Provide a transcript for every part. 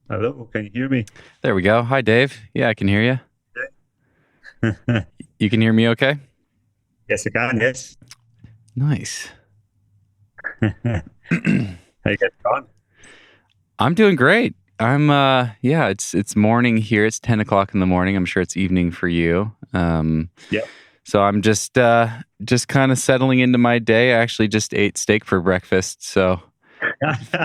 Hello, can you hear me? There we go. Hi, Dave. Yeah, I can hear you. You can hear me okay? Yes, I can. Yes. Nice. How you getting on? I'm doing great. It's morning here. It's 10 o'clock in the morning. I'm sure it's evening for you. Yeah. So I'm just kind of settling into my day. I actually just ate steak for breakfast, so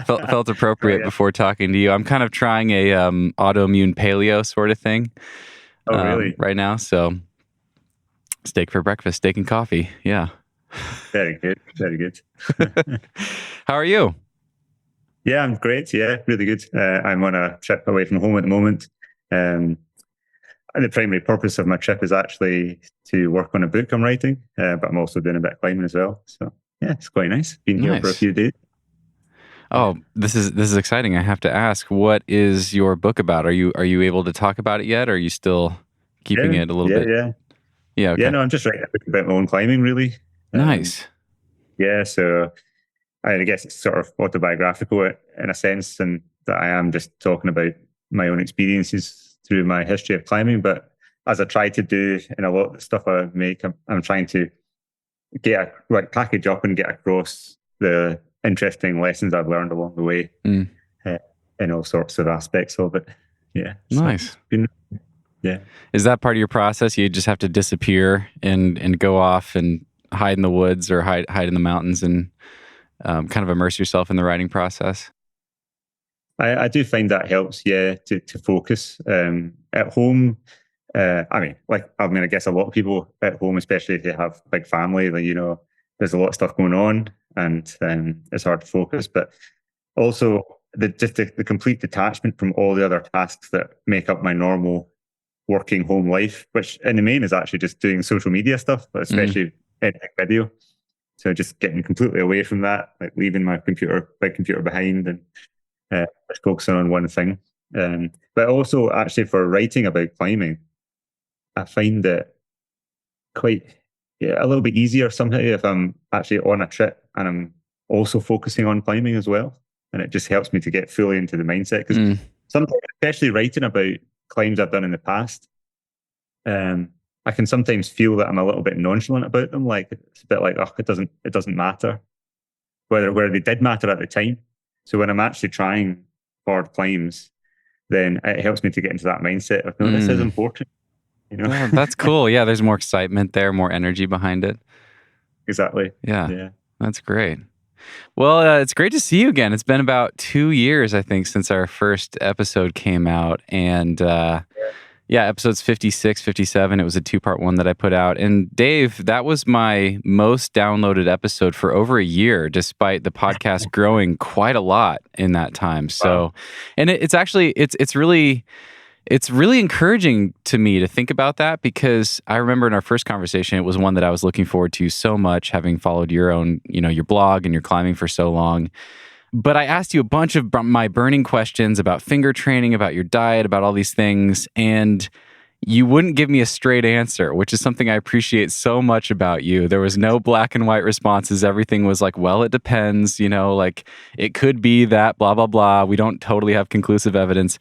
felt appropriate Brilliant. before talking to you. I'm kind of trying a autoimmune paleo sort of thing Oh, really? right now. So steak for breakfast, steak and coffee. Yeah. Very good. Very good. How are you? Yeah, I'm great. Yeah, really good. I'm on a trip away from home at the moment. Um, and the primary purpose of my trip is actually to work on a book I'm writing, but I'm also doing a bit of climbing as well. So yeah, it's quite nice. Been here for a Nice. few days. Yeah. Oh, this is exciting. I have to ask, what is your book about? Are you able to talk about it yet? Or are you still keeping Yeah. it a little Yeah. bit? Yeah. Yeah, Yeah. okay. No, I'm just writing a book about my own climbing, really. Um, Nice. yeah. So I guess it's sort of autobiographical in a sense, and that I am just talking about my own experiences through my history of climbing. But as I try to do in a lot of the stuff I make, I'm trying to like package up and get across the interesting lessons I've learned along the way Mm, uh, in all sorts of aspects of it. Yeah, so nice. it's been yeah. Is that part of your process? You just have to disappear and go off and hide in the woods or hide in the mountains and kind of immerse yourself in the writing process? I do find that helps, yeah, to focus. At home, I guess a lot of people at home, especially if they have a big family, like, there's a lot of stuff going on and it's hard to focus. But also, the complete detachment from all the other tasks that make up my normal working home life, which in the main is actually just doing social media stuff, but Mm, especially editing video. So just getting completely away from that, like leaving my big computer behind and just focusing on one thing. But also, actually, for writing about climbing, I find it quite a little bit easier somehow if I'm actually on a trip and I'm also focusing on climbing as well, and it just helps me to get fully into the mindset because mm. sometimes, especially writing about climbs I've done in the past, um, I can sometimes feel that I'm a little bit nonchalant about them. Like it's a bit like, oh, it doesn't matter where they did matter at the time. So when I'm actually trying hard climbs, then it helps me to get into that mindset of no, this is Mm. important. You know, Oh, that's cool. Yeah, there's more excitement there, more energy behind it. exactly. Yeah, Yeah. that's great. Well, it's great to see you again. It's been about 2 years, I think, since our first episode came out. And yeah, episodes 56, 57. It was a two-part one that I put out. And Dave, that was my most downloaded episode for over a year, despite the podcast growing quite a lot in that time. Wow. So, and it's actually, it's really encouraging to me to think about that because I remember in our first conversation, it was one that I was looking forward to so much, having followed your own, your blog and your climbing for so long. But I asked you a bunch of my burning questions about finger training, about your diet, about all these things, and you wouldn't give me a straight answer, which is something I appreciate so much about you. There was no black and white responses. Everything was like, well, it depends, like it could be that, blah, blah, blah. We don't totally have conclusive evidence.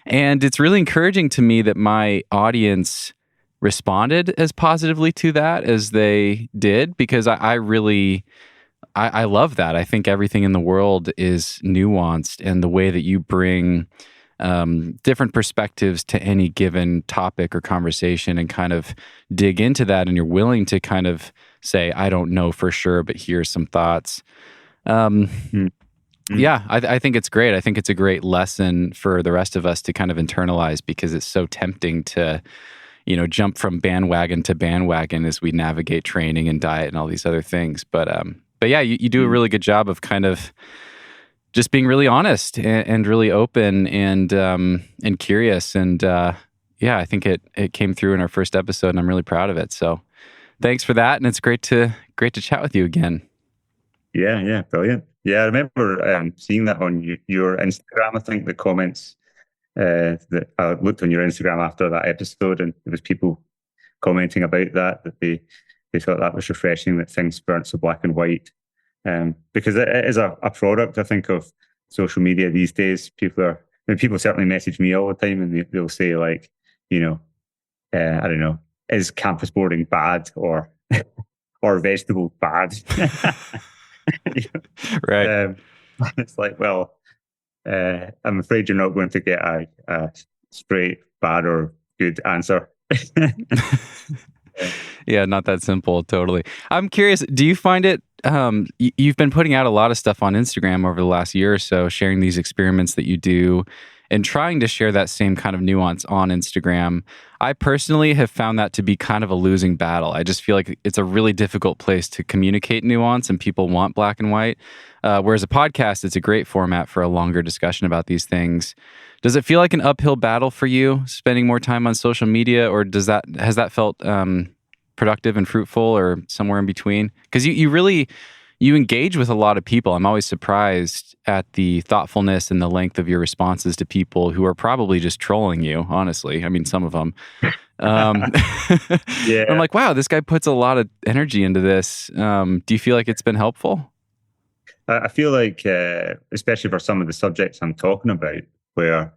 And it's really encouraging to me that my audience responded as positively to that as they did because I really I love that. I think everything in the world is nuanced, and the way that you bring different perspectives to any given topic or conversation and kind of dig into that, and you're willing to kind of say, I don't know for sure, but here's some thoughts. Um, Mm, mm. yeah, I think it's great. I think it's a great lesson for the rest of us to kind of internalize because it's so tempting to, jump from bandwagon to bandwagon as we navigate training and diet and all these other things. But yeah, you do a Mm. really good job of kind of just being really honest and really open and curious. And yeah, I think it came through in our first episode, and I'm really proud of it. So thanks for that, and it's great to chat with you again. Yeah, yeah, brilliant. Yeah, I remember seeing that on your Instagram. I think the comments that I looked on your Instagram after that episode, and there was people commenting about that they thought that was refreshing that things weren't so black and white. Because it is a product, I think, of social media these days. People are mean, people certainly message me all the time, and they'll say like, you know, I don't know, is campus boarding bad or vegetable bad? You Right. know, it's like, well, I'm afraid you're not going to get a straight bad or good answer. Yeah, not that simple. Totally. I'm curious, do you find it, you've been putting out a lot of stuff on Instagram over the last year or so, sharing these experiments that you do and trying to share that same kind of nuance on Instagram. I personally have found that to be kind of a losing battle. I just feel like it's a really difficult place to communicate nuance and people want black and white. Whereas a podcast, it's a great format for a longer discussion about these things. Does it feel like an uphill battle for you spending more time on social media, or has that felt productive and fruitful, or somewhere in between? Because you engage with a lot of people. I'm always surprised at the thoughtfulness and the length of your responses to people who are probably just trolling you, honestly. I mean, some of them. I'm Yeah, like, wow, this guy puts a lot of energy into this. Do you feel like it's been helpful? I feel like, especially for some of the subjects I'm talking about, where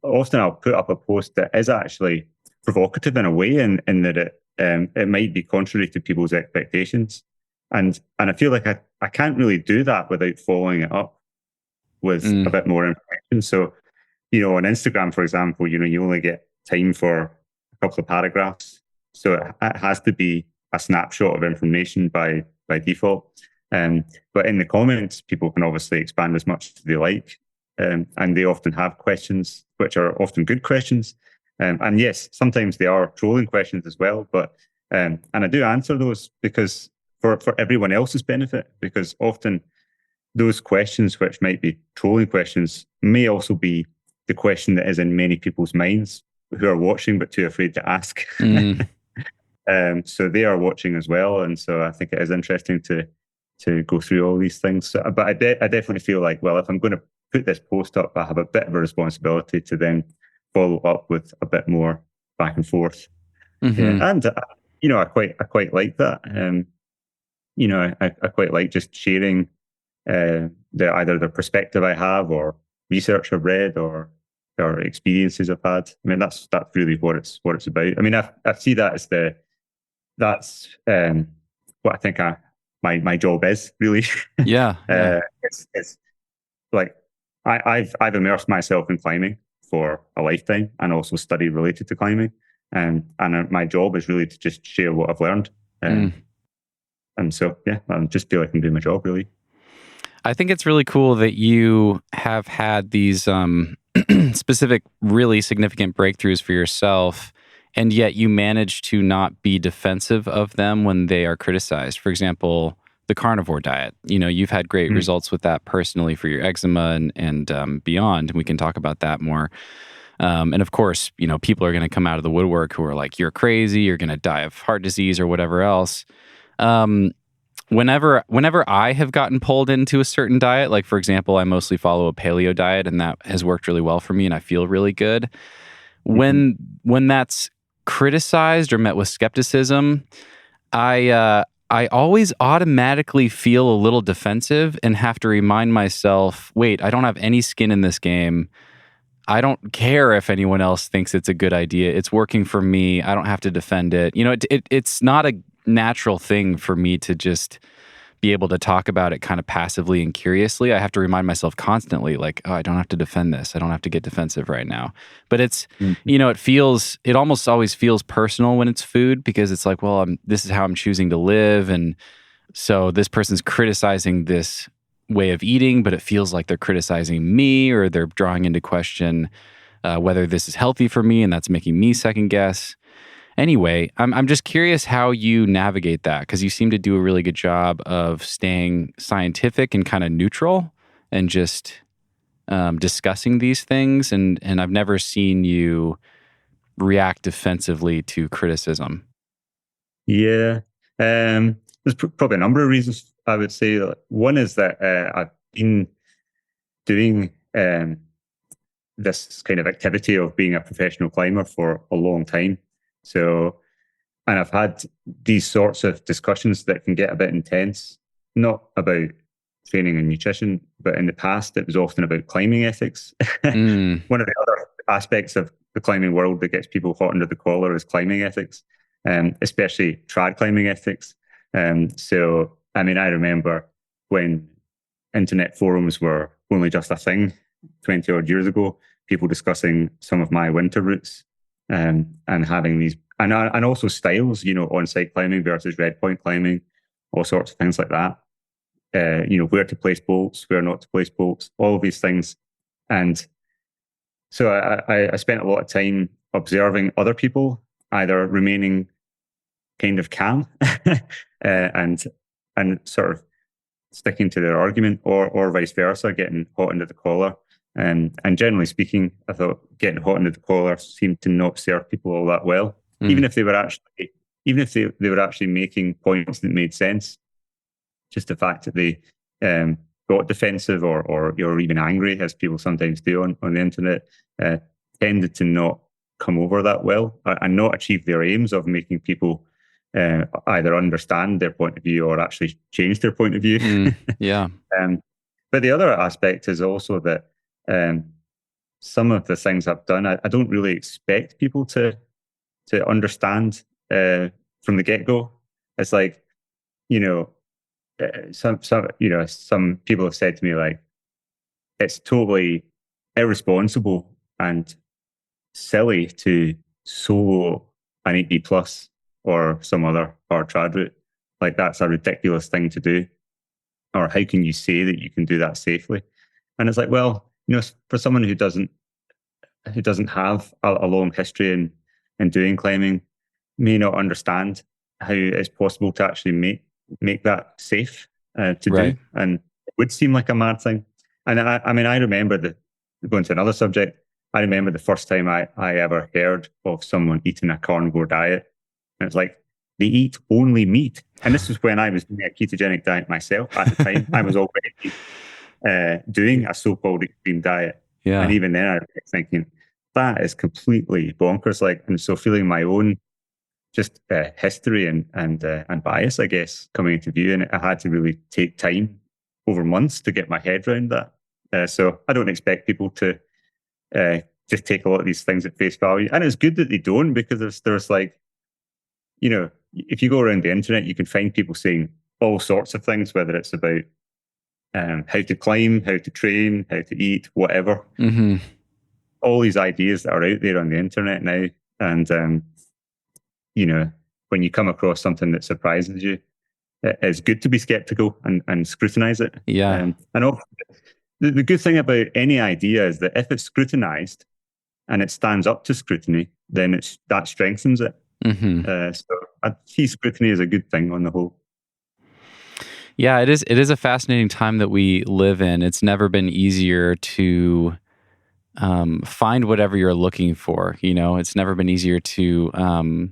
often I'll put up a post that is actually provocative in a way, in that it might be contrary to people's expectations, and I feel like I can't really do that without following it up with a Mm, bit more information. So, on Instagram, for example, you only get time for a couple of paragraphs, so it has to be a snapshot of information by default. But in the comments, people can obviously expand as much as they like, and they often have questions, which are often good questions. And yes, sometimes they are trolling questions as well. But and I do answer those because for everyone else's benefit, because often those questions, which might be trolling questions, may also be the question that is in many people's minds who are watching but too afraid to ask. mm, So they are watching as well, and so I think it is interesting to go through all these things. So, but I definitely feel like, well, if I'm going to put this post up, I have a bit of a responsibility to then follow up with a bit more back and forth. Yeah, hmm. and I quite like that. I quite like just sharing either the perspective I have or research I've read or experiences I've had. I mean, that's really what it's about. I mean, I see that as that's what I think my job is really. Yeah, yeah. It's like I've immersed myself in climbing for a lifetime and also studied related to climbing, and my job is really to just share what I've learned. Um, Mm. and so yeah, I just feel like I'm doing my job really. I think it's really cool that you have had these specific, really significant breakthroughs for yourself, and yet you manage to not be defensive of them when they are criticized. For example, the carnivore diet. You've had great Mm. results with that personally for your eczema and beyond. And we can talk about that more. And of course, people are going to come out of the woodwork who are like, "You're crazy. You're going to die of heart disease or whatever else." Um, whenever I have gotten pulled into a certain diet, like for example, I mostly follow a paleo diet and that has worked really well for me and I feel really good. Mhm. When that's criticized or met with skepticism, I always automatically feel a little defensive and have to remind myself, wait, I don't have any skin in this game. I don't care if anyone else thinks it's a good idea. It's working for me. I don't have to defend it. It's not a natural thing for me to just be able to talk about it kind of passively and curiously. I have to remind myself constantly, like, oh, I don't have to defend this. I don't have to get defensive right now. But Mhm. it almost always feels personal when it's food because it's like, well, this is how I'm choosing to live. And so this person's criticizing this way of eating, but it feels like they're criticizing me or they're drawing into question whether this is healthy for me. And that's making me second guess. Anyway, I'm just curious how you navigate that because you seem to do a really good job of staying scientific and kind of neutral and just discussing these things. And I've never seen you react defensively to criticism. Yeah. There's probably a number of reasons I would say. One is that I've been doing this kind of activity of being a professional climber for a long time. So, and I've had these sorts of discussions that can get a bit intense, not about training and nutrition, but in the past it was often about climbing ethics. Mm, One of the other aspects of the climbing world that gets people hot under the collar is climbing ethics, especially trad climbing ethics. So, I mean, I remember when internet forums were only just a thing 20 odd years ago, people discussing some of my winter routes, and having these, and also styles, on-site climbing versus red point climbing, all sorts of things like that. Where to place bolts, where not to place bolts, all of these things. And so I spent a lot of time observing other people either remaining kind of calm and sort of sticking to their argument, or vice versa, getting hot under the collar. And generally speaking, I thought getting hot under the collar seemed to not serve people all that well, even if they were actually making points that made sense. Just the fact that they got defensive or even angry, as people sometimes do on the internet, tended to not come over that well and not achieve their aims of making people either understand their point of view or actually change their point of view. Yeah. But the other aspect is also that some of the things I've done, I don't really expect people to understand from the get-go. It's like, some people have said to me, like, it's totally irresponsible and silly to solo an 8D plus or some other hard trad route. Like, that's a ridiculous thing to do. Or how can you say that you can do that safely? And it's like, well, for someone who doesn't have a long history in doing climbing, may not understand how it's possible to actually make that safe to do, and it would seem like a mad thing. And I remember going to another subject. I remember the first time I ever heard of someone eating a carnivore diet, and it's like, they eat only meat. And this was when I was doing a ketogenic diet myself at the time. I was already doing a so-called extreme diet, and even then I was thinking that is completely bonkers. Like, and so feeling my own just history and bias, I guess, coming into view, and I had to really take time over months to get my head around that. So I don't expect people to just take a lot of these things at face value, and it's good that they don't, because there's like, if you go around the internet, you can find people saying all sorts of things, whether it's about how to climb, how to train, how to eat, whatever. Mm-hmm. All these ideas that are out there on the internet now, and when you come across something that surprises you, it's good to be skeptical and scrutinize it. Yeah. And also, the good thing about any idea is that if it's scrutinized and it stands up to scrutiny, then that strengthens it. Mm-hmm. So I see scrutiny as a good thing on the whole. Yeah, it is a fascinating time that we live in. It's never been easier to find whatever you're looking for. It's never been easier to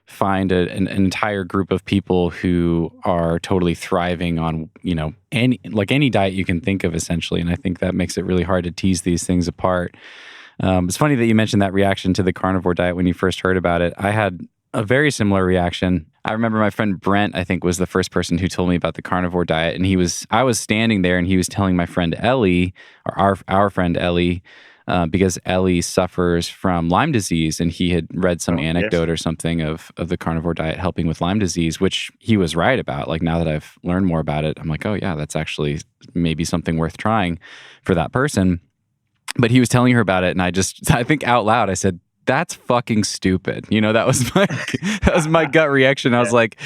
find an entire group of people who are totally thriving on, any diet you can think of, essentially. And I think that makes it really hard to tease these things apart. It's funny that you mentioned that reaction to the carnivore diet when you first heard about it. I had a very similar reaction. I remember my friend Brent, I think, was the first person who told me about the carnivore diet. And I was standing there and he was telling my friend Ellie, or our friend Ellie, because Ellie suffers from Lyme disease, and he had read some anecdote or something of the carnivore diet helping with Lyme disease, which he was right about. Like, now that I've learned more about it, I'm like, oh yeah, that's actually maybe something worth trying for that person. But he was telling her about it, and I think out loud, I said, that's fucking stupid. That was my gut reaction. I was like,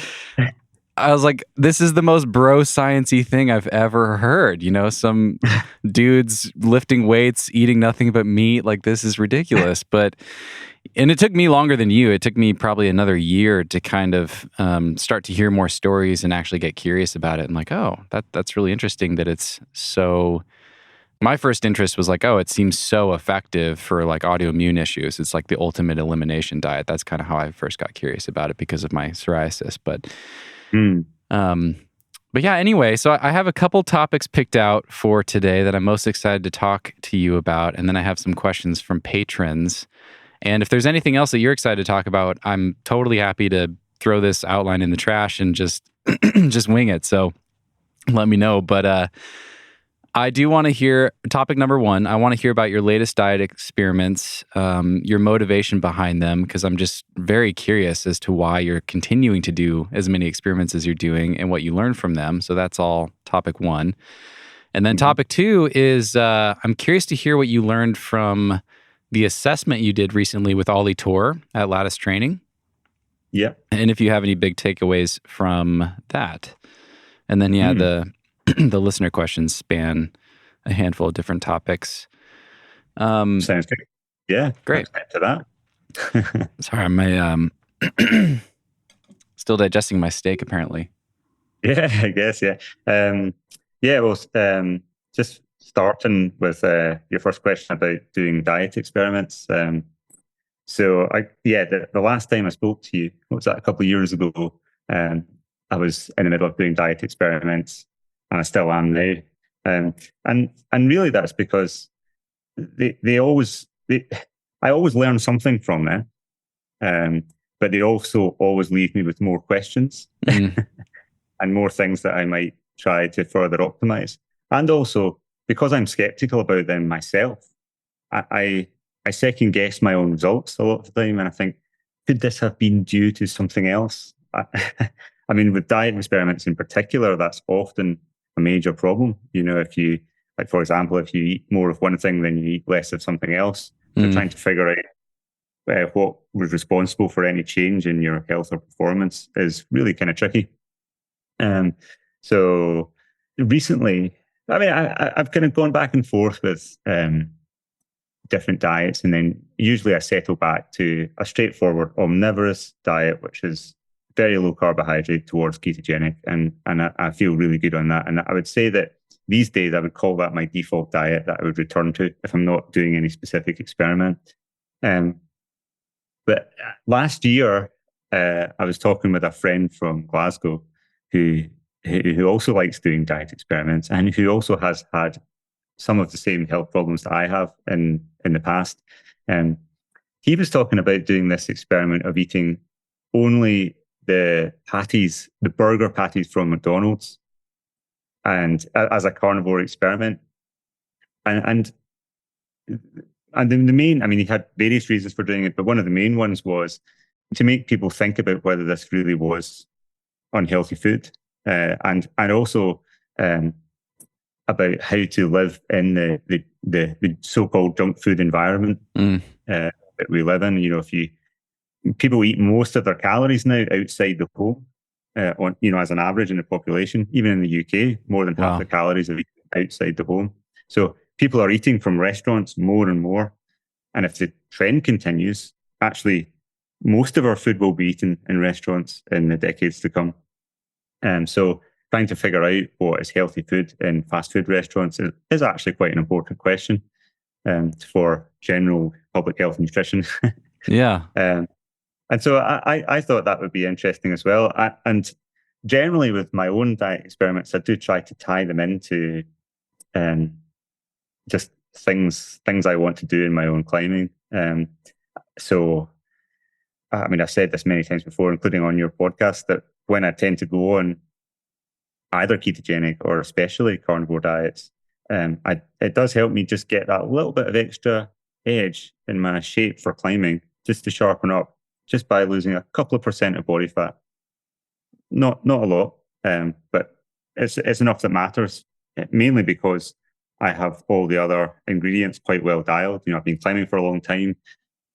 this is the most bro science-y thing I've ever heard. Some dudes lifting weights, eating nothing but meat. Like, this is ridiculous. And it took me longer than you. It took me probably another year to kind of start to hear more stories and actually get curious about it. And like, oh, that's really interesting that it's so. My first interest was like, oh, it seems so effective for like autoimmune issues. It's like the ultimate elimination diet. That's kind of how I first got curious about it because of my psoriasis. But yeah, anyway, so I have a couple topics picked out for today that I'm most excited to talk to you about. And then I have some questions from patrons. And if there's anything else that you're excited to talk about, I'm totally happy to throw this outline in the trash and just wing it. So let me know. But I do want to hear topic number one. I want to hear about your latest diet experiments, your motivation behind them, because I'm just very curious as to why you're continuing to do as many experiments as you're doing and what you learned from them. So that's all topic one. And then topic two is I'm curious to hear what you learned from the assessment you did recently with Ollie Tor at Lattice Training. Yeah. And if you have any big takeaways from that. And then, the the listener questions span a handful of different topics. Sounds good. Yeah. Great. Let's get to that. Sorry, I'm still digesting my steak, apparently. Yeah, I guess. Yeah. Yeah. Well, just starting with your first question about doing diet experiments. So the last time I spoke to you, what was that, a couple of years ago? I was in the middle of doing diet experiments, and I still am now. And really, that's because I always learn something from them, but they also always leave me with more questions and more things that I might try to further optimize. And also, because I'm skeptical about them myself, I second guess my own results a lot of the time, and I think, could this have been due to something else? I mean, with diet experiments in particular, that's often a major problem. You know, if you, like, for example, if you eat more of one thing, then you eat less of something else. So trying to figure out what was responsible for any change in your health or performance is really kind of tricky. So recently, I mean, I've kind of gone back and forth with different diets, and then usually I settle back to a straightforward omnivorous diet, which is very low carbohydrate towards ketogenic, and I feel really good on that. And I would say that these days I would call that my default diet that I would return to if I'm not doing any specific experiment. But last year, I was talking with a friend from Glasgow who also likes doing diet experiments and who also has had some of the same health problems that I have in the past. He was talking about doing this experiment of eating only the patties, the burger patties from McDonald's, and as a carnivore experiment. And the main, I mean, he had various reasons for doing it, but one of the main ones was to make people think about whether this really was unhealthy food, and also about how to live in the so-called junk food environment that we live in. You know, people eat most of their calories now outside the home, as an average in the population, even in the UK, more than half the calories are eaten outside the home. So people are eating from restaurants more and more. And if the trend continues, actually, most of our food will be eaten in restaurants in the decades to come. So trying to figure out what is healthy food in fast food restaurants is actually quite an important question for general public health and nutrition. Yeah. And so I thought that would be interesting as well. And generally with my own diet experiments, I do try to tie them into just things I want to do in my own climbing. So, I mean, I've said this many times before, including on your podcast, that when I tend to go on either ketogenic or especially carnivore diets, it does help me just get that little bit of extra edge in my shape for climbing, just to sharpen up, just by losing a couple of % of body fat. Not a lot, but it's enough that matters, mainly because I have all the other ingredients quite well dialed. You know, I've been climbing for a long time.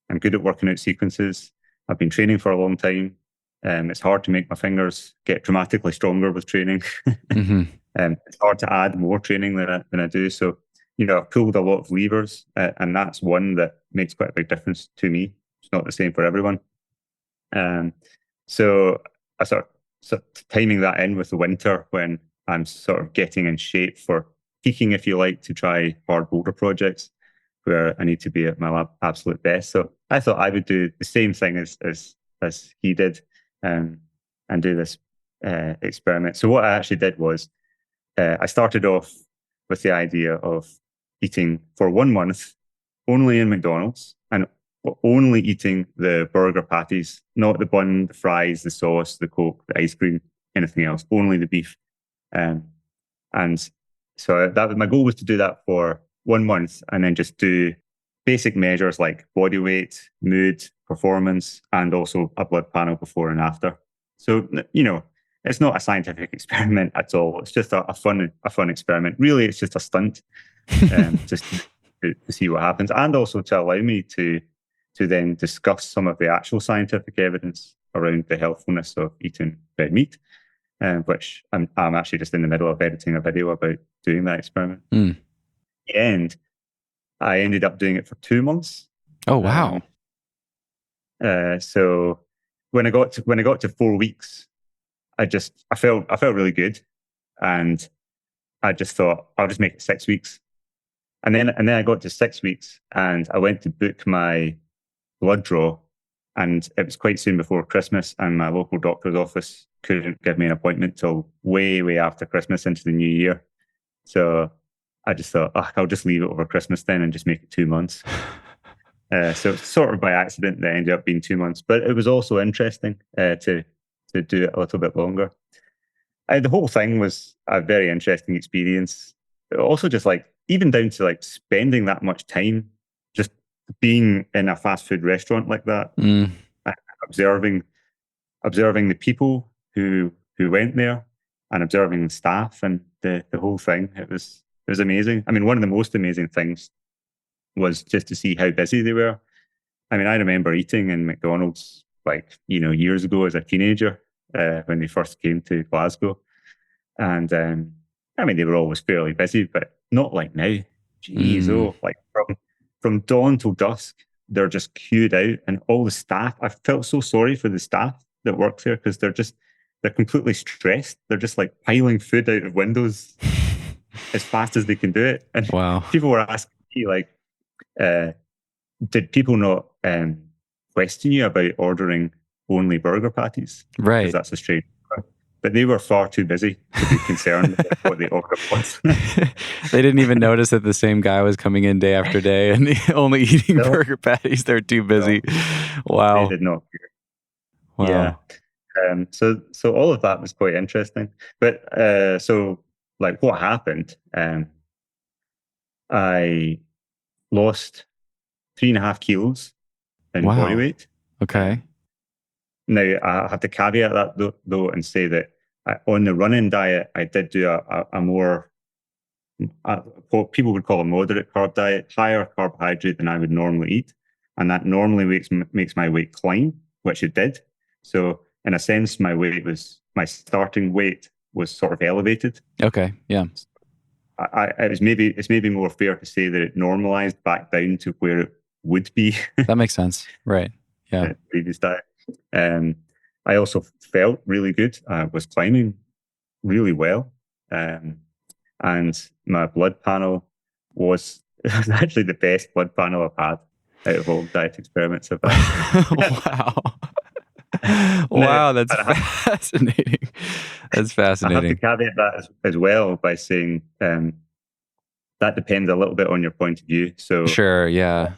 I'm good at working out sequences. I've been training for a long time. It's hard to make my fingers get dramatically stronger with training. It's hard to add more training than I do. So, you know, I've pulled a lot of levers, and that's one that makes quite a big difference to me. It's not the same for everyone. So I sort of timing that in with the winter when I'm sort of getting in shape for peaking, if you like, to try hard boulder projects where I need to be at my absolute best. So I thought I would do the same thing as he did, and do this experiment. So what I actually did was I started off with the idea of eating for 1 month only in McDonald's and only eating the burger patties, not the bun, the fries, the sauce, the Coke, the ice cream, anything else, only the beef. And so my goal was to do that for 1 month and then just do basic measures like body weight, mood, performance, and also a blood panel before and after. So, it's not a scientific experiment at all. It's just a fun experiment. Really, it's just a stunt, just to see what happens, and also to allow me to then discuss some of the actual scientific evidence around the healthfulness of eating red meat, which I'm actually just in the middle of editing a video about doing that experiment. Mm. And I ended up doing it for 2 months. Oh wow! So when I got to 4 weeks, I felt really good, and I just thought I'll just make it 6 weeks, and then I got to 6 weeks, and I went to book my blood draw, and it was quite soon before Christmas, and my local doctor's office couldn't give me an appointment till way after Christmas into the new year. So I just thought, I'll just leave it over Christmas then and just make it 2 months. So sort of by accident, that ended up being 2 months, but it was also interesting to do it a little bit longer. The whole thing was a very interesting experience. Also, just like even down to like spending that much time just being in a fast food restaurant like that, observing the people who went there, and observing the staff and the whole thing. It was amazing. I mean, one of the most amazing things was just to see how busy they were. I mean, I remember eating in McDonald's years ago as a teenager when they first came to Glasgow, and I mean, they were always fairly busy, but not like now. Jeez, like from dawn till dusk, they're just queued out, and all the staff. I felt so sorry for the staff that work there, because they're completely stressed. They're just like piling food out of windows as fast as they can do it. And wow, people were asking me like, did people not question you about ordering only burger patties? Right. Because that's a strange. But they were far too busy to be concerned with what the order was. They didn't even notice that the same guy was coming in day after day and only eating burger patties. They're too busy. No, wow. They did not. Wow. Yeah. So all of that was quite interesting. But so like what happened? I lost 3.5 kilos in body weight. Okay. Now, I have to caveat that though and say that on the running diet, I did do a more, what people would call a moderate carb diet, higher carbohydrate than I would normally eat. And that normally makes my weight climb, which it did. So in a sense, my starting weight was sort of elevated. Okay, yeah. It's maybe more fair to say that it normalized back down to where it would be. That makes sense. Right. Yeah. Previous diet. I also felt really good. I was climbing really well. And my blood panel was actually the best blood panel I've had out of all diet experiments I've had. Wow. Wow, that's fascinating. That's fascinating. I have to caveat that as well by saying that depends a little bit on your point of view. So sure, yeah.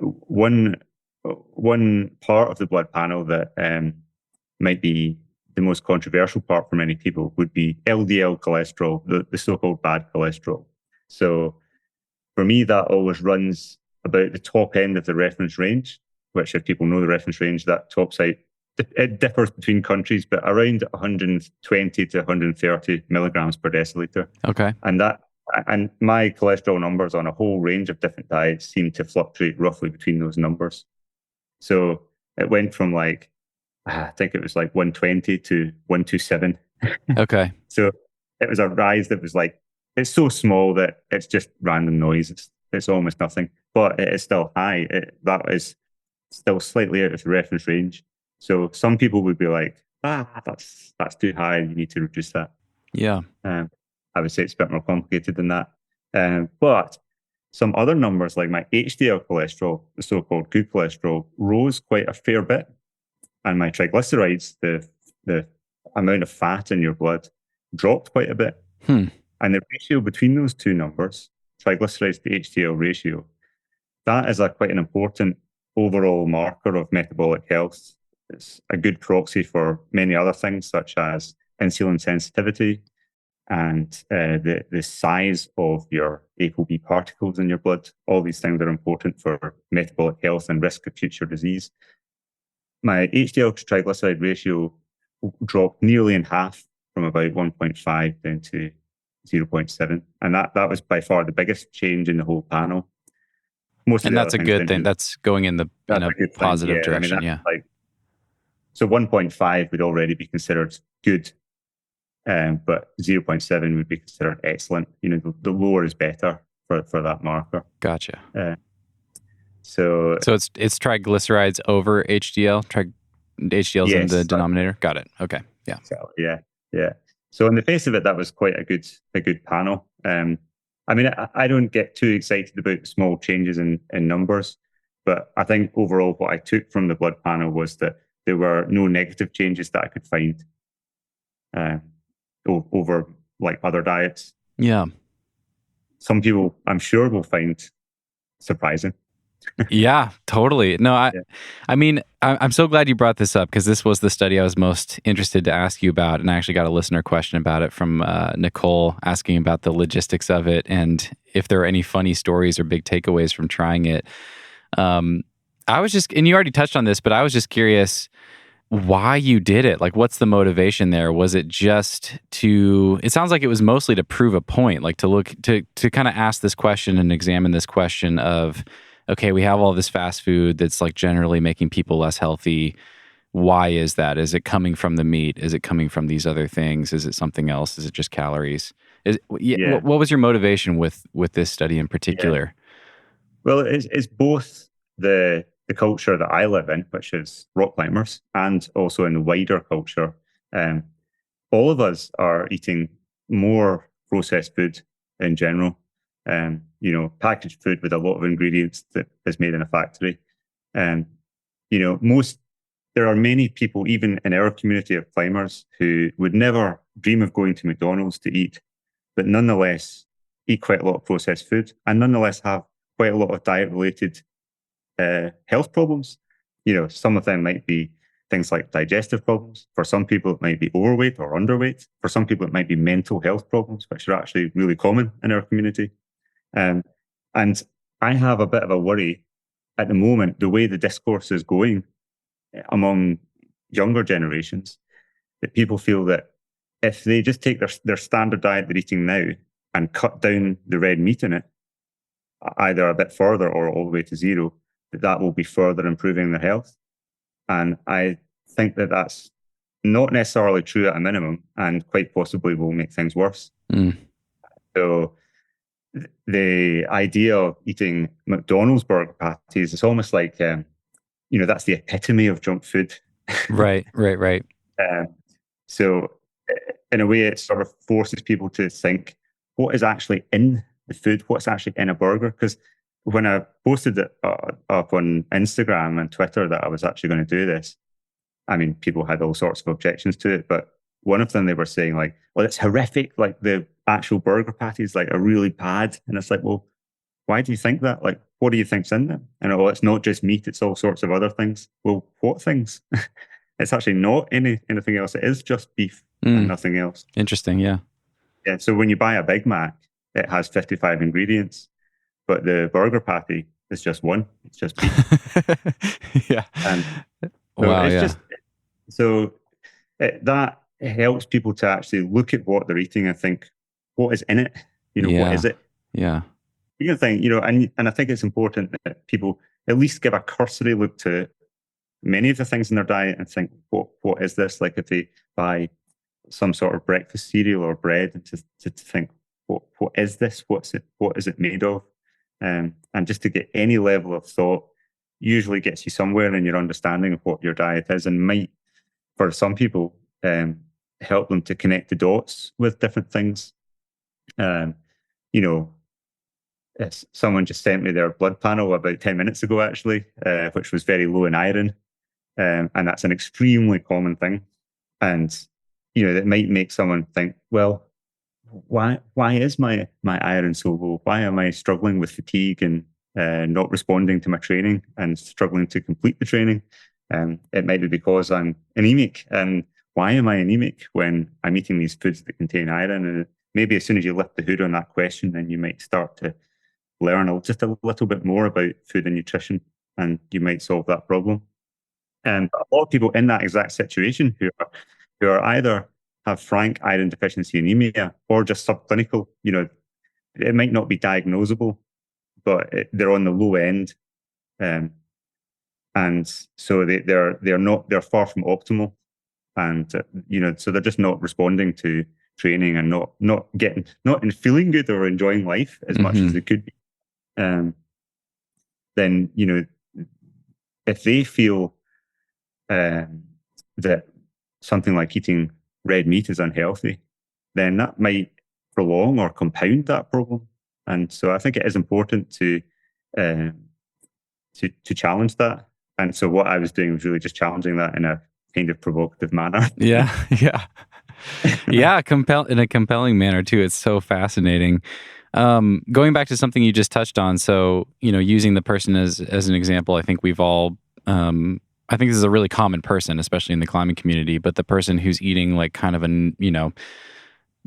One part of the blood panel that might be the most controversial part for many people would be LDL cholesterol, the so-called bad cholesterol. So for me, that always runs about the top end of the reference range, which if people know the reference range, that tops out. It differs between countries, but around 120 to 130 milligrams per deciliter. Okay. And my cholesterol numbers on a whole range of different diets seem to fluctuate roughly between those numbers. So it went from like, I think it was like 120 to 127. Okay. So it was a rise that was like, it's so small that it's just random noise. It's almost nothing, but it is still high. That is still slightly out of the reference range. So some people would be like, that's too high. You need to reduce that. Yeah. I would say it's a bit more complicated than that. But some other numbers like my HDL cholesterol, the so-called good cholesterol, rose quite a fair bit. And my triglycerides, the amount of fat in your blood, dropped quite a bit. And the ratio between those two numbers, triglycerides to HDL ratio, that is quite an important overall marker of metabolic health. It's a good proxy for many other things, such as insulin sensitivity, and the size of your ApoB particles in your blood. All these things are important for metabolic health and risk of future disease. My HDL to triglyceride ratio dropped nearly in half, from about 1.5 down to 0.7. And that was by far the biggest change in the whole panel. Most of And the that's other a things good didn't thing. do. That's going in That's a a good thing. positive Yeah, I mean, direction. Yeah. So 1.5 would already be considered good, but 0.7 would be considered excellent. The lower is better for that marker. Gotcha. So it's triglycerides over HDL. HDL's in yes, the denominator. Got it. Okay. Yeah. So, yeah. So in the face of it, that was quite a good panel. I mean, I don't get too excited about small changes in numbers, but I think overall what I took from the blood panel was that there were no negative changes that I could find over like other diets. Yeah. Some people, I'm sure, will find surprising. Yeah, totally. No, Yeah. I mean, I'm so glad you brought this up, because this was the study I was most interested to ask you about. And I actually got a listener question about it from Nicole, asking about the logistics of it and if there are any funny stories or big takeaways from trying it. I was just, and you already touched on this, but I was just curious why you did it. Like, what's the motivation there? Was it just it sounds like it was mostly to prove a point, like to kind of ask this question and examine this question of, okay, we have all this fast food that's like generally making people less healthy. Why is that? Is it coming from the meat? Is it coming from these other things? Is it something else? Is it just calories? Yeah. What was your motivation with this study in Yeah. particular? Well, it's both the culture that I live in, which is rock climbers, and also in the wider culture. All of us are eating more processed food in general. Packaged food with a lot of ingredients that is made in a factory. Um, there are many people, even in our community of climbers, who would never dream of going to McDonald's to eat, but nonetheless eat quite a lot of processed food, and nonetheless have quite a lot of diet-related health problems. Some of them might be things like digestive problems. For some people, it might be overweight or underweight. For some people, it might be mental health problems, which are actually really common in our community. And I have a bit of a worry at the moment, the way the discourse is going among younger generations, that people feel that if they just take their standard diet they're eating now and cut down the red meat in it, either a bit further or all the way to zero, that will be further improving their health. And I think that that's not necessarily true at a minimum, and quite possibly will make things worse. So the idea of eating McDonald's burger patties is almost like, that's the epitome of junk food. Right. So in a way, it sort of forces people to think, what is actually in the food? What's actually in a burger? Because when I posted it up on Instagram and Twitter that I was actually going to do this, I mean, people had all sorts of objections to it, but one of them, they were saying like, well, it's horrific. Like the actual burger patties like are really bad. And it's like, well, why do you think that? Like, what do you think's in them? And it's not just meat, it's all sorts of other things. Well, what things? It's actually not anything else. It is just beef and nothing else. Interesting. Yeah. Yeah. So when you buy a Big Mac, it has 55 ingredients, but the burger patty is just one. It's just beef. Yeah. And wow. It's Yeah. just that helps people to actually look at what they're eating and think, what is in it? What is it? Yeah. You can think, and I think it's important that people at least give a cursory look to many of the things in their diet and think, what is this? Like if they buy some sort of breakfast cereal or bread, and to think, what is this? What is it made of? And just to get any level of thought usually gets you somewhere in your understanding of what your diet is, and might, for some people, help them to connect the dots with different things. Someone just sent me their blood panel about 10 minutes ago, actually, which was very low in iron. And that's an extremely common thing. And, it might make someone think, well, why is my iron so low? Why am I struggling with fatigue and not responding to my training and struggling to complete the training? It might be because I'm anemic. And why am I anemic when I'm eating these foods that contain iron? And maybe as soon as you lift the hood on that question, then you might start to learn just a little bit more about food and nutrition, and you might solve that problem. And a lot of people in that exact situation who are either have frank iron deficiency anemia or just subclinical, it might not be diagnosable, but they're on the low end, um, and so they're far from optimal, and so they're just not responding to training and not feeling good or enjoying life as much as they could be. Then if they feel that something like eating red meat is unhealthy, then that might prolong or compound that problem. And so I think it is important to challenge that. And so what I was doing was really just challenging that in a kind of provocative manner. Yeah. Yeah, in a compelling manner too. It's so fascinating. Going back to something you just touched on, so using the person as an example, I think we've all. I think this is a really common person, especially in the climbing community. But the person who's eating like kind of a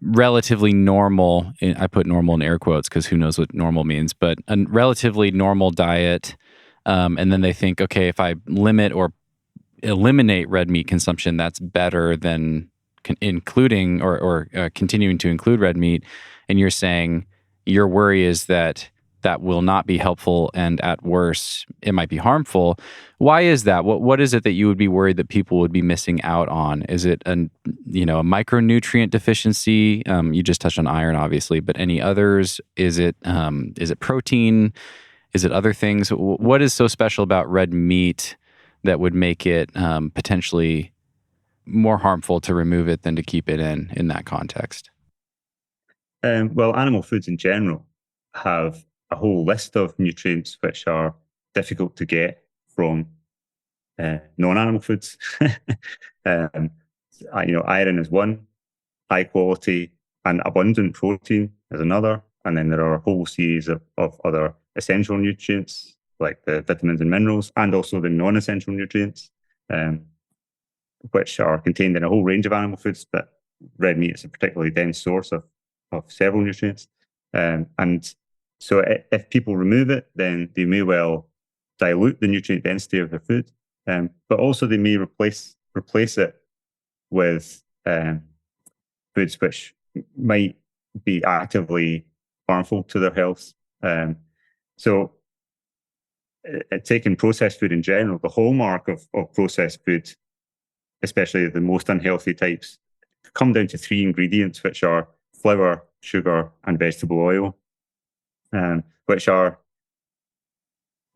relatively normal. I put normal in air quotes because who knows what normal means, but a relatively normal diet, and then they think, okay, if I limit or eliminate red meat consumption, that's better than including or continuing to include red meat. And you're saying your worry is that will not be helpful, and at worst, it might be harmful. Why is that? What is it that you would be worried that people would be missing out on? Is it a micronutrient deficiency? You just touched on iron, obviously, but any others? Is it protein? Is it other things? What is so special about red meat that would make it potentially more harmful to remove it than to keep it in that context? Well, animal foods in general have a whole list of nutrients which are difficult to get from non-animal foods. Iron is one, high quality and abundant protein is another, and then there are a whole series of other essential nutrients like the vitamins and minerals, and also the non-essential nutrients, which are contained in a whole range of animal foods, but red meat is a particularly dense source of several nutrients. And so if people remove it, then they may well dilute the nutrient density of their food, but also they may replace it with foods which might be actively harmful to their health. So taking processed food in general, the hallmark of processed food, especially the most unhealthy types, come down to three ingredients, which are flour, sugar, and vegetable oil, which are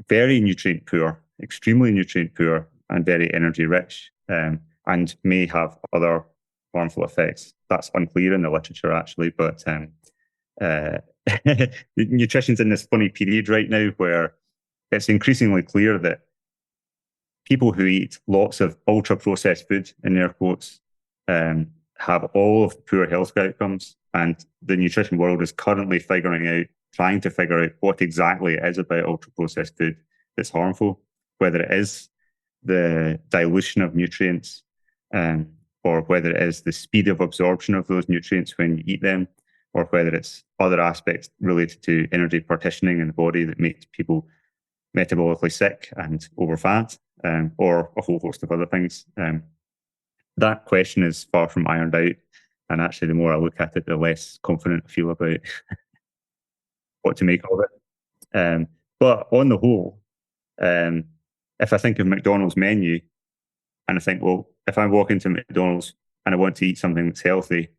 very nutrient poor, extremely nutrient poor, and very energy rich, and may have other harmful effects. That's unclear in the literature, actually, but nutrition's in this funny period right now where it's increasingly clear that people who eat lots of ultra-processed food, in air quotes, have all of the poor health outcomes, and the nutrition world is currently trying to figure out what exactly it is about ultra-processed food that's harmful, whether it is the dilution of nutrients, or whether it is the speed of absorption of those nutrients when you eat them, or whether it's other aspects related to energy partitioning in the body that makes people metabolically sick and overfat, or a whole host of other things. That question is far from ironed out, and actually the more I look at it, the less confident I feel about what to make of it. But on the whole, if I think of McDonald's menu and I think, well, if I walk into McDonald's and I want to eat something that's healthy,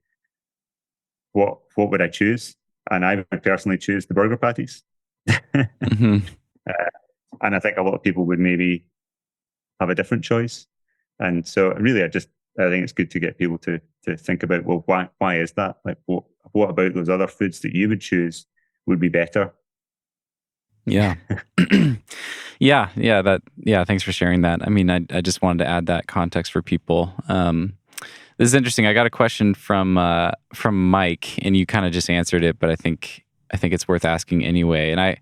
what would I choose? And I would personally choose the burger patties. Mm-hmm. And I think a lot of people would maybe have a different choice. And so really, I think it's good to get people to think about, well, why is that? Like, what about those other foods that you would choose would be better? Yeah. Yeah. Thanks for sharing that. I mean, I just wanted to add that context for people. This is interesting. I got a question from Mike, and you kind of just answered it, but I think it's worth asking anyway. And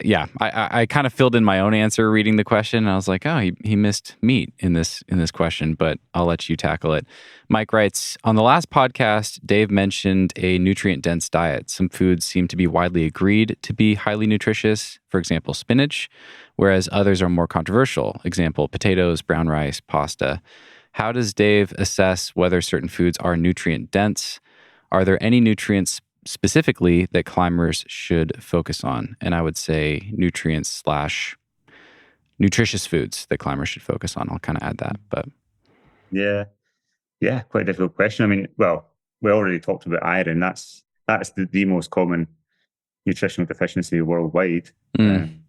yeah, I kind of filled in my own answer reading the question. And I was like, oh, he missed meat in this question, but I'll let you tackle it. Mike writes, on the last podcast, Dave mentioned a nutrient-dense diet. Some foods seem to be widely agreed to be highly nutritious, for example, spinach, whereas others are more controversial. Example, potatoes, brown rice, pasta. How does Dave assess whether certain foods are nutrient-dense? Are there any nutrients specifically that climbers should focus on? And I would say nutrients/nutritious foods that climbers should focus on. I'll kind of add that, but Yeah, quite a difficult question. I mean, well, we already talked about iron. That's the most common nutritional deficiency worldwide. And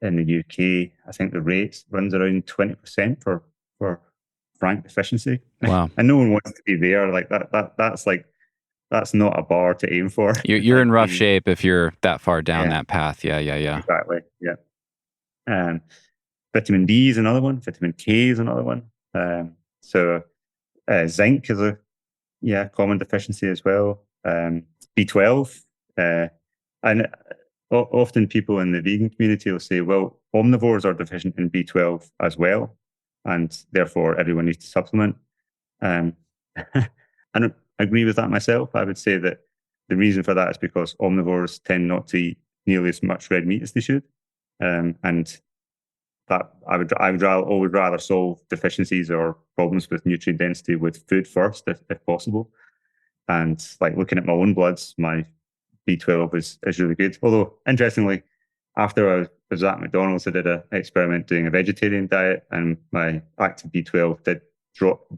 in the UK, I think the rate runs around 20% for frank deficiency. Wow. And no one wants to be there. Like that's not a bar to aim for. You're in rough shape if you're that far down that path. Yeah. Exactly. Yeah. Vitamin D is another one. Vitamin K is another one. So zinc is a common deficiency as well. B12, and often people in the vegan community will say, well, omnivores are deficient in B12 as well, and therefore everyone needs to supplement. I don't agree with that myself. I would say that the reason for that is because omnivores tend not to eat nearly as much red meat as they should, and that I would always rather solve deficiencies or problems with nutrient density with food first, if possible. And like looking at my own bloods, my B12 is really good. Although interestingly, after I was at McDonald's, I did an experiment doing a vegetarian diet, and my active B12 did drop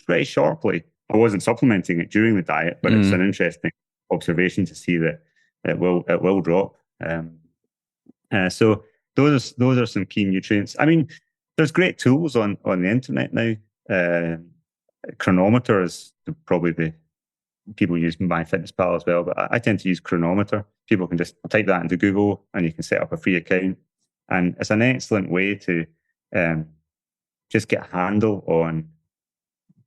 very sharply. I wasn't supplementing it during the diet, but it's an interesting observation to see that it will drop. So those are some key nutrients. I mean, there's great tools on the internet now. Chronometer is probably the people use MyFitnessPal as well, but I tend to use Chronometer. People can just type that into Google and you can set up a free account. And it's an excellent way to just get a handle on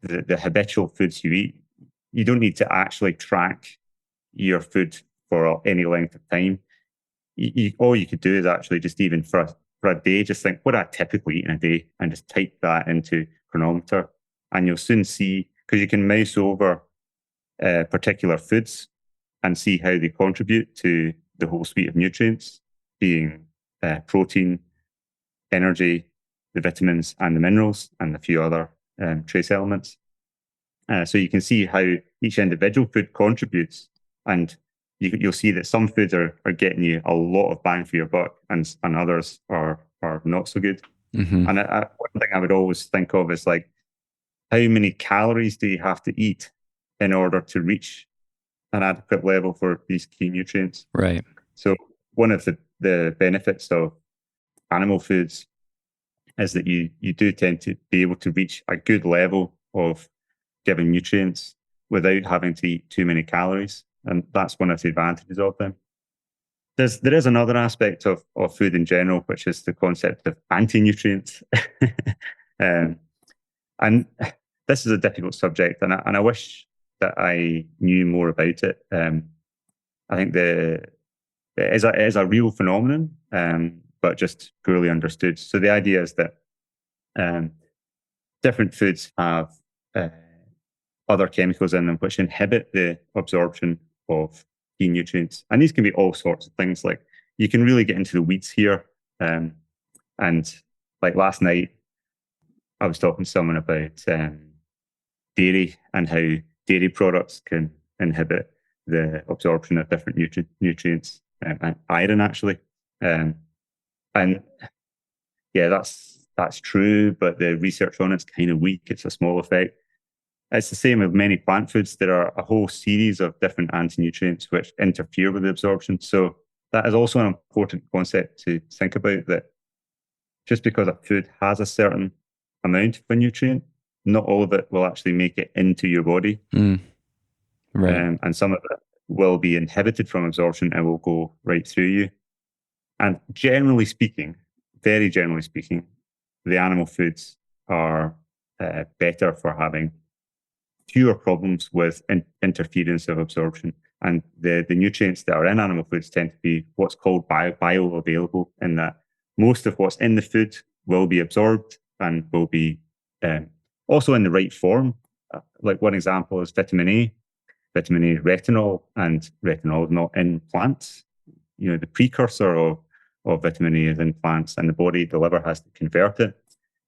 the habitual foods you eat. You don't need to actually track your food for any length of time. All you could do is actually just even for a day, just think, what do I typically eat in a day? And just type that into Chronometer. And you'll soon see, because you can mouse over particular foods and see how they contribute to the whole suite of nutrients, being protein, energy, the vitamins and the minerals, and a few other trace elements. So you can see how each individual food contributes, and you'll see that some foods are getting you a lot of bang for your buck, and others are not so good. Mm-hmm. And one thing I would always think of is like, how many calories do you have to eat in order to reach an adequate level for these key nutrients? Right. So one of the benefits of animal foods is that you do tend to be able to reach a good level of given nutrients without having to eat too many calories. And that's one of the advantages of them. There is another aspect of food in general, which is the concept of anti-nutrients. And this is a difficult subject, and I wish that I knew more about it. I think it is a real phenomenon, but just poorly understood. So the idea is that different foods have other chemicals in them which inhibit the absorption of key nutrients. And these can be all sorts of things. Like, you can really get into the weeds here. And like last night, I was talking to someone about dairy and how dairy products can inhibit the absorption of different nutrients, and iron actually. And yeah, that's true, but the research on it's kind of weak. It's a small effect. It's the same with many plant foods. There are a whole series of different anti-nutrients which interfere with the absorption. So that is also an important concept to think about, that just because a food has a certain amount of a nutrient, not all of it will actually make it into your body. Right. And some of it will be inhibited from absorption and will go right through you. And generally speaking, very generally speaking, the animal foods are better for having fewer problems with interference of absorption. And the nutrients that are in animal foods tend to be what's called bioavailable, in that most of what's in the food will be absorbed and will be also in the right form. Like one example is vitamin A. Vitamin A is retinol, and retinol is not in plants. The precursor of vitamin A is in plants, and the liver has to convert it,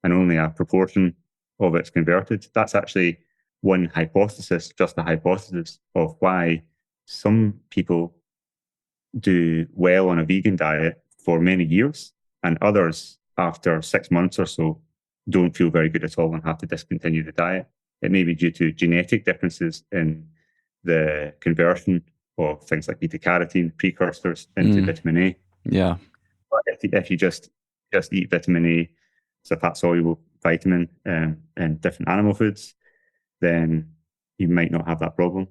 and only a proportion of it's converted. That's actually one hypothesis, just a hypothesis, of why some people do well on a vegan diet for many years, and others, after 6 months or so, don't feel very good at all and have to discontinue the diet. It may be due to genetic differences in the conversion of things like beta carotene precursors into vitamin A. Yeah. But if you just eat vitamin A, it's a fat soluble vitamin in different animal foods, then you might not have that problem.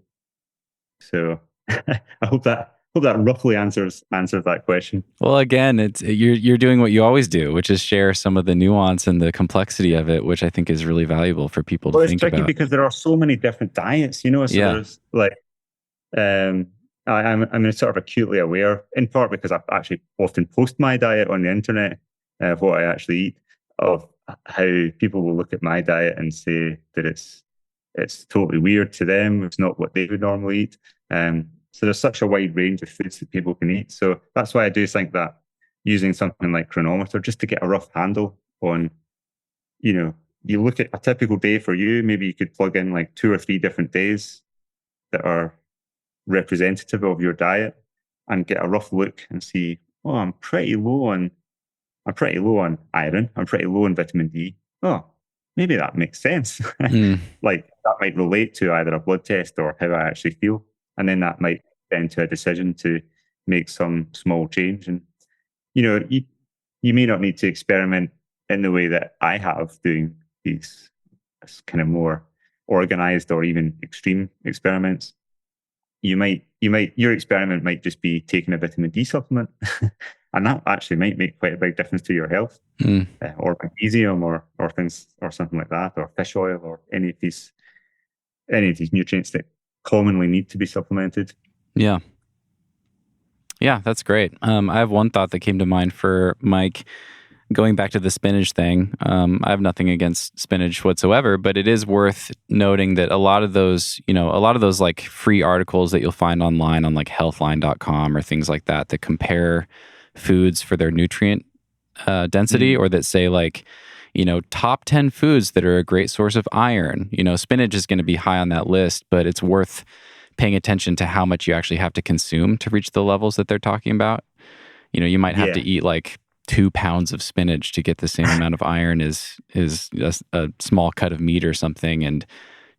So I hope that roughly answers that question. Well, again, you're doing what you always do, which is share some of the nuance and the complexity of it, which I think is really valuable for people to think about. It's tricky because there are so many different diets, So there's like, I'm sort of acutely aware, in part because I actually often post my diet on the internet, what I actually eat, of how people will look at my diet and say that it's totally weird to them. It's not what they would normally eat. So there's such a wide range of foods that people can eat. So that's why I do think that using something like Chronometer, just to get a rough handle on, you look at a typical day for you, maybe you could plug in like 2 or 3 different days that are representative of your diet and get a rough look and see, oh, I'm pretty low on iron. I'm pretty low on vitamin D. Oh, maybe that makes sense. Like that might relate to either a blood test or how I actually feel. And then that might bend to a decision to make some small change. And, you may not need to experiment in the way that I have, doing these kind of more organized or even extreme experiments. Your experiment might just be taking a vitamin D supplement. And that actually might make quite a big difference to your health, or magnesium, or things, or something like that, or fish oil, or any of these nutrients that commonly need to be supplemented. Yeah, that's great. I have one thought that came to mind for Mike. Going back to the spinach thing, I have nothing against spinach whatsoever, but it is worth noting that a lot of those like free articles that you'll find online on like healthline.com or things like that compare foods for their nutrient density, or that say like, top 10 foods that are a great source of iron. Spinach is going to be high on that list, but it's worth paying attention to how much you actually have to consume to reach the levels that they're talking about. You might have to eat like 2 pounds of spinach to get the same amount of iron as a small cut of meat or something. And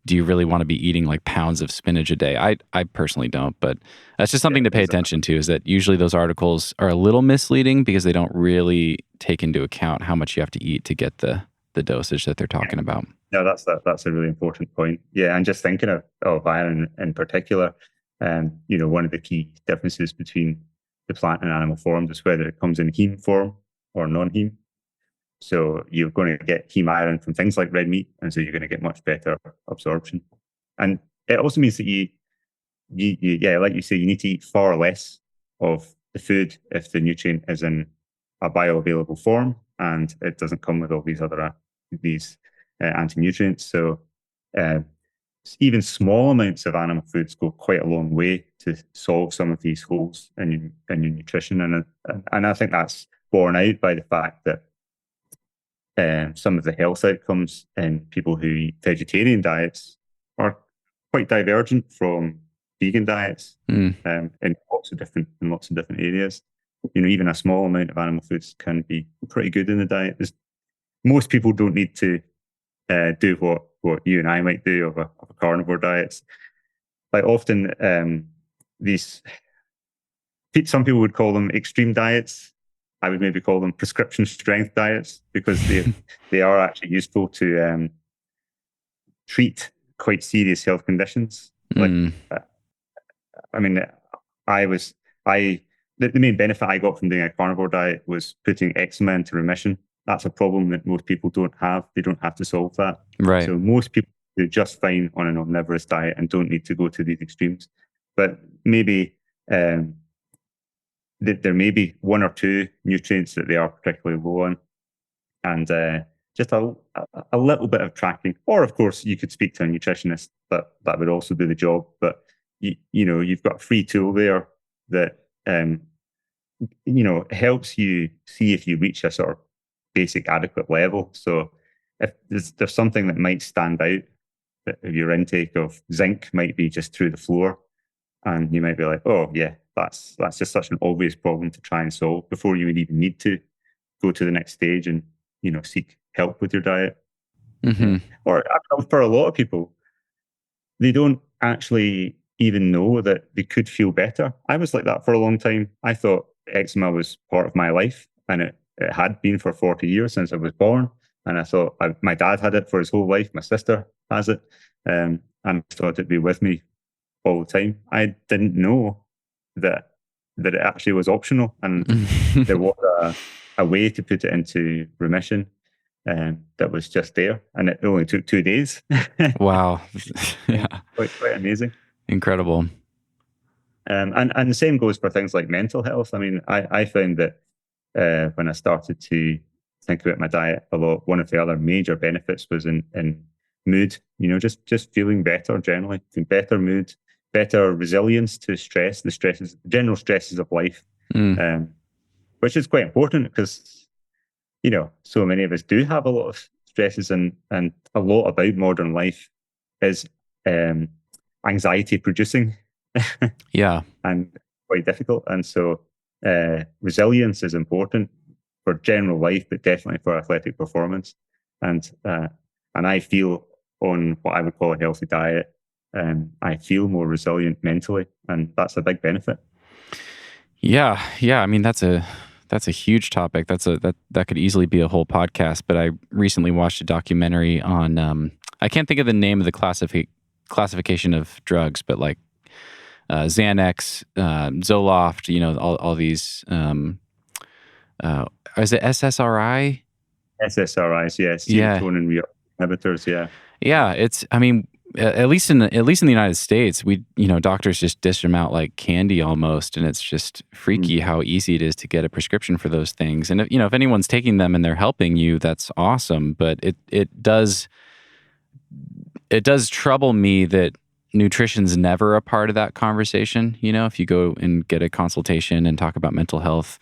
do you really want to be eating like pounds of spinach a day? I personally don't, but that's just something to pay attention to, is that usually those articles are a little misleading because they don't really take into account how much you have to eat to get the dosage that they're talking about. No, that's a really important point. Yeah, and just thinking of iron in particular, one of the key differences between the plant and animal forms is whether it comes in heme form or non-heme. So you're going to get heme iron from things like red meat, and so you're going to get much better absorption. And it also means that you like you say, you need to eat far less of the food if the nutrient is in a bioavailable form and it doesn't come with all these other anti-nutrients. So even small amounts of animal foods go quite a long way to solve some of these holes in your nutrition. And I think that's borne out by the fact that some of the health outcomes in people who eat vegetarian diets are quite divergent from vegan diets in lots of different areas. Even a small amount of animal foods can be pretty good in the diet. Most people don't need to do what you and I might do of a carnivore diet. Like often, some people would call them extreme diets. I would maybe call them prescription strength diets, because they are actually useful to treat quite serious health conditions. The main benefit I got from doing a carnivore diet was putting eczema into remission. That's a problem that most people don't have. They don't have to solve that. Right. So most people do just fine on an omnivorous diet and don't need to go to these extremes. but maybe there may be one or two nutrients that they are particularly low on, and just a little bit of tracking. Or, of course, you could speak to a nutritionist, but that would also do the job. But you've got a free tool there that helps you see if you reach a sort of basic adequate level. So if there's something that might stand out, that your intake of zinc might be just through the floor, and you might be like, oh yeah, that's just such an obvious problem to try and solve before you would even need to go to the next stage and seek help with your diet. Mm-hmm. Or for a lot of people, they don't actually even know that they could feel better. I was like that for a long time. I thought eczema was part of my life, and it had been for 40 years since I was born. And I thought my dad had it for his whole life. My sister has it. And I thought it'd be with me all the time. I didn't know that it actually was optional, and there was a way to put it into remission that was just there, and it only took 2 days. Wow. Yeah. Quite amazing. Incredible. And the same goes for things like mental health. I mean, I found that when I started to think about my diet a lot, one of the other major benefits was in mood. Just feeling better generally, better mood, better resilience to stress, general stresses of life, which is quite important because so many of us do have a lot of stresses, and a lot about modern life is anxiety producing. Yeah. And quite difficult. And so resilience is important for general life, but definitely for athletic performance. And I feel on what I would call a healthy diet, I feel more resilient mentally, and that's a big benefit. Yeah. I mean, that's a huge topic. That could easily be a whole podcast. But I recently watched a documentary on I can't think of the name of the classification of drugs, but like Xanax, Zoloft, all these. Is it SSRI? SSRIs, yes. Serotonin inhibitors, yeah. Yeah, it's. I mean, at least in the United States, we doctors just dish them out like candy almost, and it's just freaky how easy it is to get a prescription for those things. And if anyone's taking them and they're helping you, that's awesome. But it does trouble me that nutrition's never a part of that conversation. If you go and get a consultation and talk about mental health,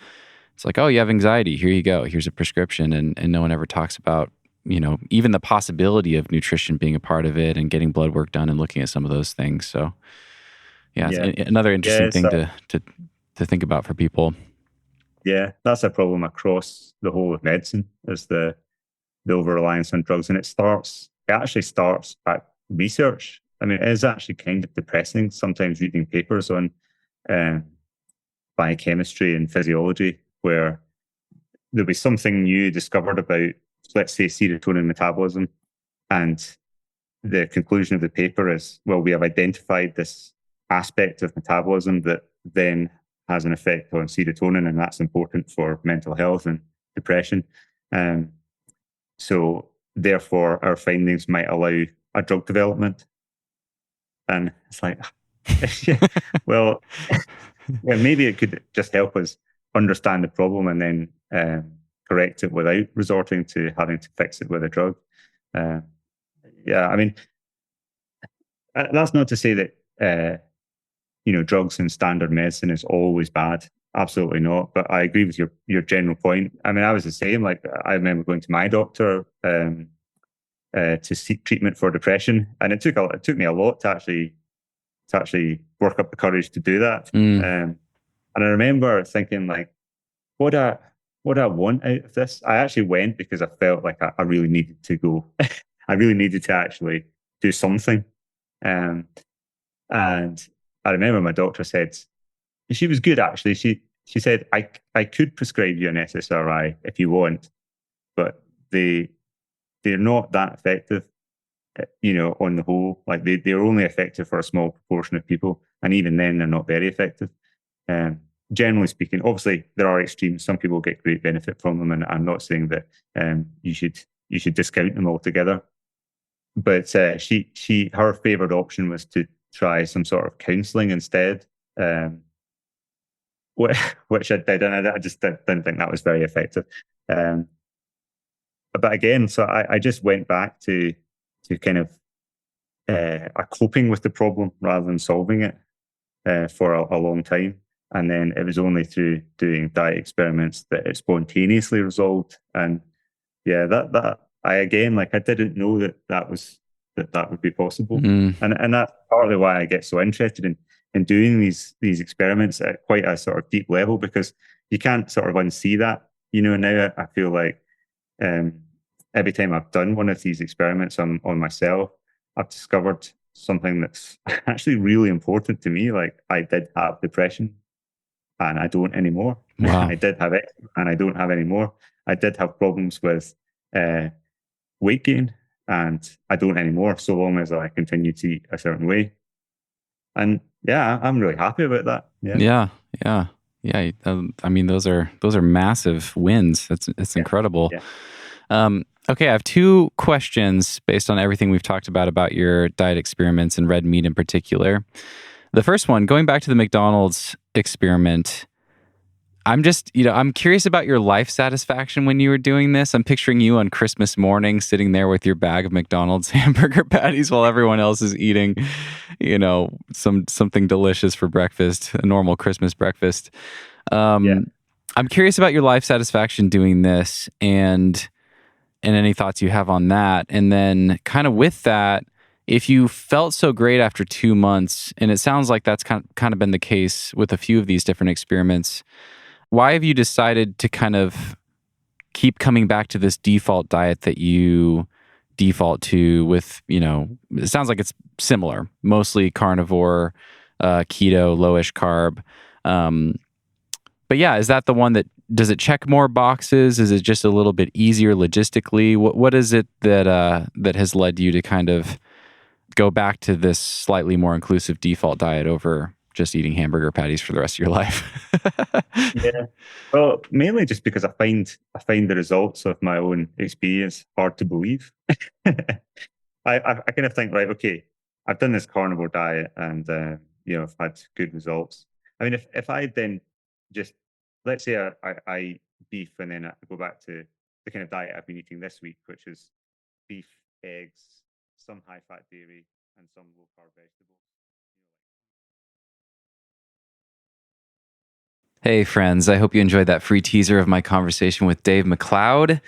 it's like, oh, you have anxiety. Here you go. Here's a prescription. And no one ever talks about, even the possibility of nutrition being a part of it and getting blood work done and looking at some of those things. So it's another interesting thing to think about for people. Yeah, that's a problem across the whole of medicine, is the over-reliance on drugs. And it actually starts at research. I mean, it is actually kind of depressing sometimes reading papers on biochemistry and physiology where there'll be something new discovered about, let's say, serotonin metabolism. And the conclusion of the paper is, well, we have identified this aspect of metabolism that then has an effect on serotonin, and that's important for mental health and depression. So therefore, our findings might allow a drug development. And it's like, well, maybe it could just help us understand the problem and then correct it without resorting to having to fix it with a drug. I mean, that's not to say that drugs and standard medicine is always bad. Absolutely not. But I agree with your general point. I mean, I was the same. Like, I remember going to my doctor to seek treatment for depression, and it took me a lot to actually work up the courage to do that. And I remember thinking, like, what do I want out of this? I actually went because I felt like I really needed to go. I really needed to actually do something. And I remember my doctor said, she was good actually. She said, I could prescribe you an SSRI if you want, but they're not that effective, on the whole. Like, they're only effective for a small proportion of people, and even then they're not very effective. Generally speaking, obviously there are extremes. Some people get great benefit from them, and I'm not saying that you should discount them altogether. But her favoured option was to try some sort of counselling instead, which I did, and I just didn't think that was very effective. Um, but again, so I just went back to kind of a coping with the problem rather than solving it for a long time. And then it was only through doing diet experiments that it spontaneously resolved. And yeah, that I again, like, I didn't know that would be possible. Mm. And that's partly why I get so interested in doing these experiments at quite a sort of deep level, because you can't sort of unsee that. Now I feel like um, every time I've done one of these experiments on myself, I've discovered something that's actually really important to me. Like, I did have depression and I don't anymore. Wow. I did have it and I don't have anymore. I did have problems with weight gain and I don't anymore, so long as I continue to eat a certain way. And yeah, I'm really happy about that. Yeah. I mean, those are massive wins. It's incredible. Yeah. Okay, I have two questions based on everything we've talked about your diet experiments and red meat in particular. The first one, going back to the McDonald's experiment, I'm just, I'm curious about your life satisfaction when you were doing this. I'm picturing you on Christmas morning sitting there with your bag of McDonald's hamburger patties while everyone else is eating, something delicious for breakfast, a normal Christmas breakfast. I'm curious about your life satisfaction doing this and any thoughts you have on that. And then kind of with that, if you felt so great after 2 months, and it sounds like that's kind of been the case with a few of these different experiments, why have you decided to kind of keep coming back to this default diet that you default to with, it sounds like it's similar, mostly carnivore, keto, lowish carb. But yeah, is that the one that, does it check more boxes? Is it just a little bit easier logistically? What is it that has led you to kind of go back to this slightly more inclusive default diet over just eating hamburger patties for the rest of your life? Yeah. Well, mainly just because I find the results of my own experience hard to believe. I kind of think, right, okay, I've done this carnivore diet and I've had good results. I mean, if I then just, let's say I eat beef and then I go back to the kind of diet I've been eating this week, which is beef, eggs, some high fat dairy, and some low carb vegetables. Hey friends, I hope you enjoyed that free teaser of my conversation with Dave MacLeod.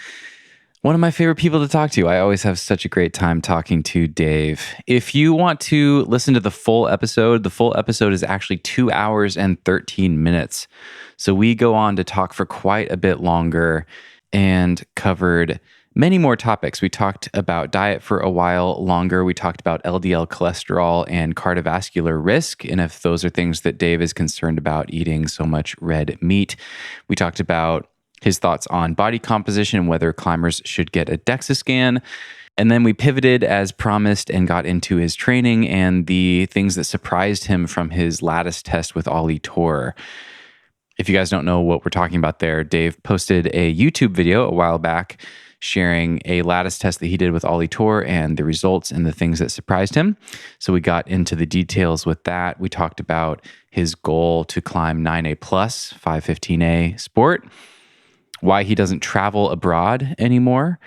One of my favorite people to talk to. I always have such a great time talking to Dave. If you want to listen to the full episode is actually 2 hours and 13 minutes. So we go on to talk for quite a bit longer and covered many more topics. We talked about diet for a while longer. We talked about LDL cholesterol and cardiovascular risk, and if those are things that Dave is concerned about eating so much red meat. We talked about his thoughts on body composition and whether climbers should get a DEXA scan. And then we pivoted as promised and got into his training and the things that surprised him from his lattice test with Ollie Tour. If you guys don't know what we're talking about there, Dave posted a YouTube video a while back sharing a lattice test that he did with Ollie Tour and the results and the things that surprised him. So we got into the details with that. We talked about his goal to climb 9A+, 515A sport, why he doesn't travel abroad anymore,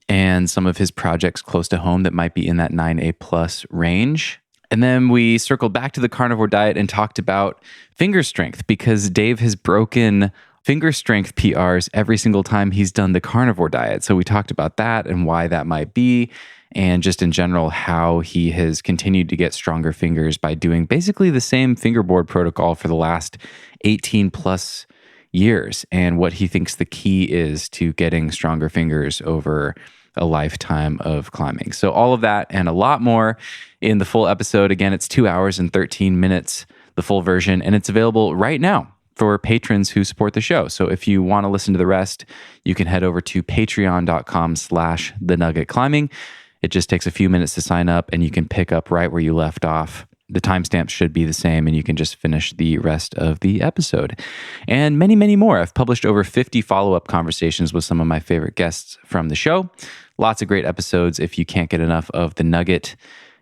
and some of his projects close to home that might be in that 9A+ range. And then we circled back to the carnivore diet and talked about finger strength, because Dave has broken finger strength PRs every single time he's done the carnivore diet. So we talked about that and why that might be, and just in general, how he has continued to get stronger fingers by doing basically the same fingerboard protocol for the last 18 plus years, and what he thinks the key is to getting stronger fingers over a lifetime of climbing. So all of that and a lot more in the full episode. Again, it's 2 hours and 13 minutes, the full version, and it's available right now for patrons who support the show. So if you want to listen to the rest, you can head over to patreon.com/thenuggetclimbing. It just takes a few minutes to sign up and you can pick up right where you left off. The timestamps should be the same and you can just finish the rest of the episode. And many, many more. I've published over 50 follow-up conversations with some of my favorite guests from the show. Lots of great episodes if you can't get enough of The Nugget.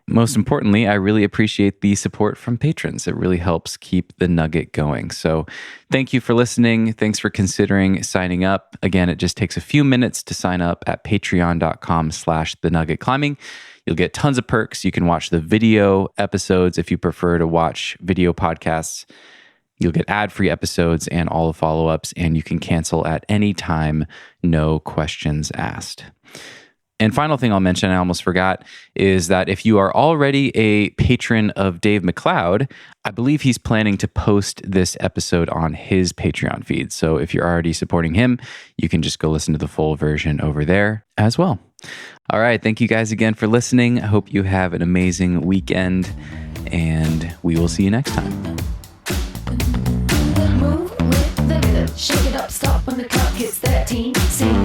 most importantly, I really appreciate the support from patrons. It really helps keep the nugget going. So thank you for listening. Thanks for considering signing up. Again, it just takes a few minutes to sign up at patreon.com/thenuggetclimbing. You'll get tons of perks. You can watch the video episodes if you prefer to watch video podcasts. You'll get ad-free episodes and all the follow-ups, and you can cancel at any time, no questions asked. And final thing I'll mention, I almost forgot, is that if you are already a patron of Dave MacLeod, I believe he's planning to post this episode on his Patreon feed. So if you're already supporting him, you can just go listen to the full version over there as well. All right. Thank you guys again for listening. I hope you have an amazing weekend, and we will see you next time. Move with the rhythm, shake it up, stop when the clock hits 13. Sing